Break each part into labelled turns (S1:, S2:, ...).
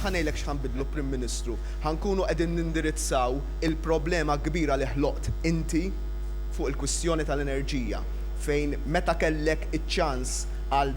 S1: ħanejlek x'ħanbidlu Prim Ministru. Ħankunu qegħdin nindirizzaw il-problema kbira li ħloqt inti fuq il-kwistjoni tal-enerġija fejn meta kellek iċ-ċans għal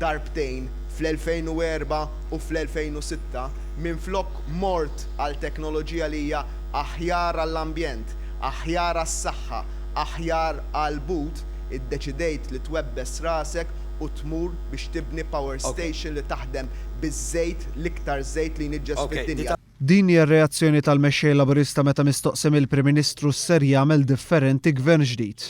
S1: darbtejn fl-2004 u fl-2006 minflok mort għal teknoloġija li hija aħjar għall-ambjent, aħjar għas-saħħa, aħjar għall-but, iddeċidejt li twebbes rasek u tmur biex tibni power station li taħdem biż-żejt l-iktar żejt li niġġes fid-dinja.
S2: Din hija r-reazzjoni tal-mexxej Laburista meta mistoqsim il-Prim Ministru ser jagħmel differenti gvern ġdid.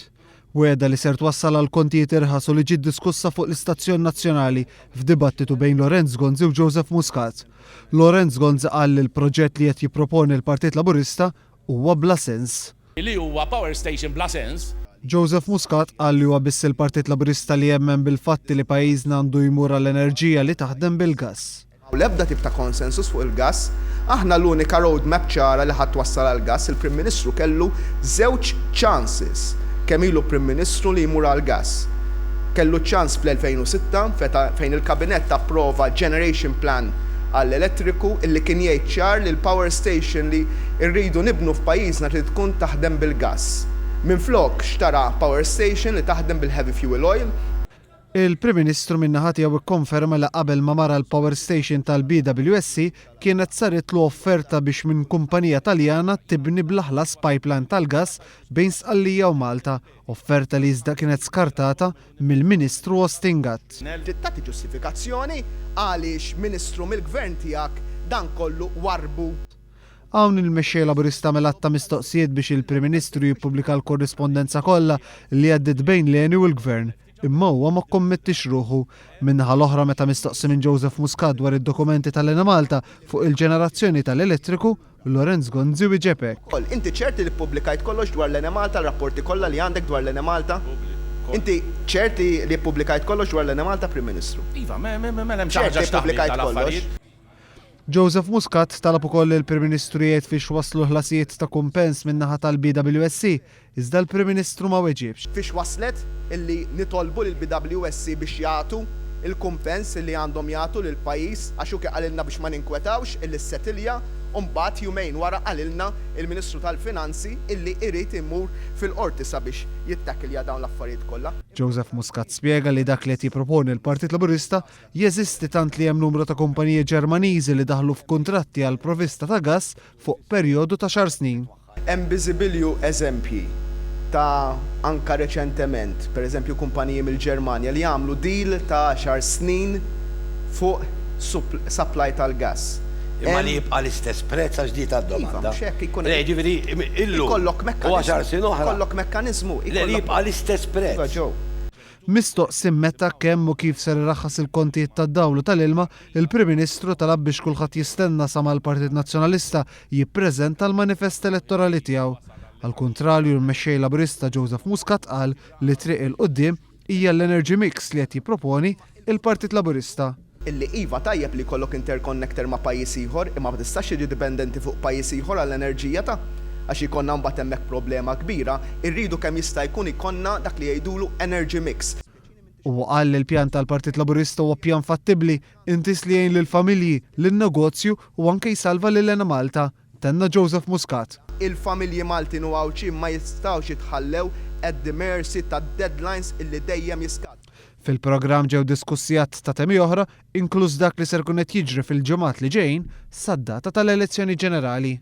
S2: Weda li ser twassal għal kontijiet irħas u li ġiet diskussa fuq l-Istazzjon Nazzjonali f'dibattitu bejn Lorenz Gonzi u Joseph Muscat. Lorenz Gonzi qal li l-proġett li qed jipproponi l-Partit Laburista huwa bla sens.
S3: Li huwa power station bla sens.
S2: Joseph Muscat qal li huwa biss il-Partit Laburista li jemmen bil-fatti li pajjiżna għandu jmur għall-enerġija li taħdem bil-gass.
S1: L-ebda tip ta' konsensus fuq il-gass, aħna l-unika roadmap ċara li ħadd wassal għall-gass, il-Prim Ministru kellu żewġ chances kemm ilu Prim Ministru li jmur għall-gass. Kellu ċans fl-2006 fejn il-Kabinett approva Generation Plan għall-elettriku illi kien jgħid ċar li l-power station li rridu nibnu f'pajjiżna trid tkun taħdem bil-gass. Minflok xtara power station li taħdem bil-heavy fuel oil.
S2: Il-Prim Ministru min-naħa tiegħu ikkonferma li qabel ma mara l-power station tal-BWSC kienet saritlu offerta biex minn kumpanija Taljana tibni bl-aħlas pipeline tal-gass bejn Sqallija u Malta, offerta li iżda kienet skartata mill-Ministru Ostingat.
S1: Tagħti ġustifikazzjoni għaliex Ministru mill-Gvern tiegħek dan kollu warbu.
S2: Hawn il-mexxej Laburista melatta mistoqsijiet biex il-Prim Ministru jippubblika l-korrispondenza kollha li għaddiet bejn Leni u l-Gvern. Imma huwa ma kommettix ruħu. Minnaħa l-oħra meta mistoqsi minn Joseph Muscat dwar id-dokumenti tal-Ena Malta fuq il-ġenerazzjoni tal-elettriku, Lorenz Gonzi wieġebek.
S1: Inti ċerti li ppubblikajt kollox dwar l-Ena Malta, l-rapporti kollha li għandek dwar l-Ena Malta? Inti ċerti li ppubblikajt kollox dwar l-Ena Malta, Prim Ministru?
S3: Iva, m'hemm
S1: ċerti li ppubblikajt kollox.
S2: Joseph Muscat talab ukoll il-Prim Ministru jgħid fiex waslu ħlasijiet ta' kumpens min-naħa tal-BWSC, iżda l-Prim Ministru ma weġibx.
S1: Fiex waslet illi nitolbu lill-BWSC biex jagħtu il-kumpens illi għandhom jagħtu lil pajjiż għax hu qalilna biex ma ninkwetawx illi s-settilja u mbagħad jumejn wara qalilna il-Ministru tal-Finanzi illi irid imur fil-qorti sabiex jittakilja dawn l-affarijiet kollha.
S2: Joseph Muscat spjega li dak li qed jipproponi l-Partit Laburista jeżisti tant li hemm numru ta' kumpaniji Ġermaniżi li daħlu f'kuntratti għal provvista ta' gass fuq perjodu ta' xar snin.
S1: Hemm biżibilju eżempji ta' anka reċentement, pereżempju kumpaniji mill-Ġermanja li jagħmlu deal ta' 10 snin fuq supply tal-gass.
S4: Imma li jibqa' l-istess prezz għax ġdid għad-domanda. Ġifieri illu
S1: Kollok mekkaniżmu.
S4: Li jibqa' l-istess prezz.
S2: Mistoqsim meta kemm u kif ser iraħħas il-kontijiet tad-dawlu tal-ilma, il-Prim Ministru talab biex kulħadd jistenna sa mal-Partit Nazzjonalista jippreżenta l-manifest elettorali tiegħu. Għall-kuntrarju l-mexxej Laburista Joseph Muscat qal li triq il-qudiem hija l-energy mix li qed jipproponi il-Partit Laburista.
S1: Illi iva tajjeb li jkollok interconnector ma' pajjiż ieħor imma ma tistax tiġi dipendenti fuq pajjiż ieħor għall-enerġija ta' għax ikonna mbagħad hemmhekk problema kbira, irridu kemm jista' jkun ikonna dak li jgħidulu energy mix.
S2: U qal li l-pjan tal-Partit Laburista huwa pjan fattibbli intis li jgħin lill-familji, lin-negozju u anke jsalva lil-Ena Malta, tenna Joseph Muscat.
S1: Il-familji Maltin u Awċi ma jistgħux jitħallew at the mercy ta' deadlines illi dejjem jiskad.
S2: Fil-programm ġew diskussijat ta' temi oħra, inkluż dak li ser kun qed jiġri fil-ġimgħat li ġejjin sad-data tal-elezzjoni ġenerali.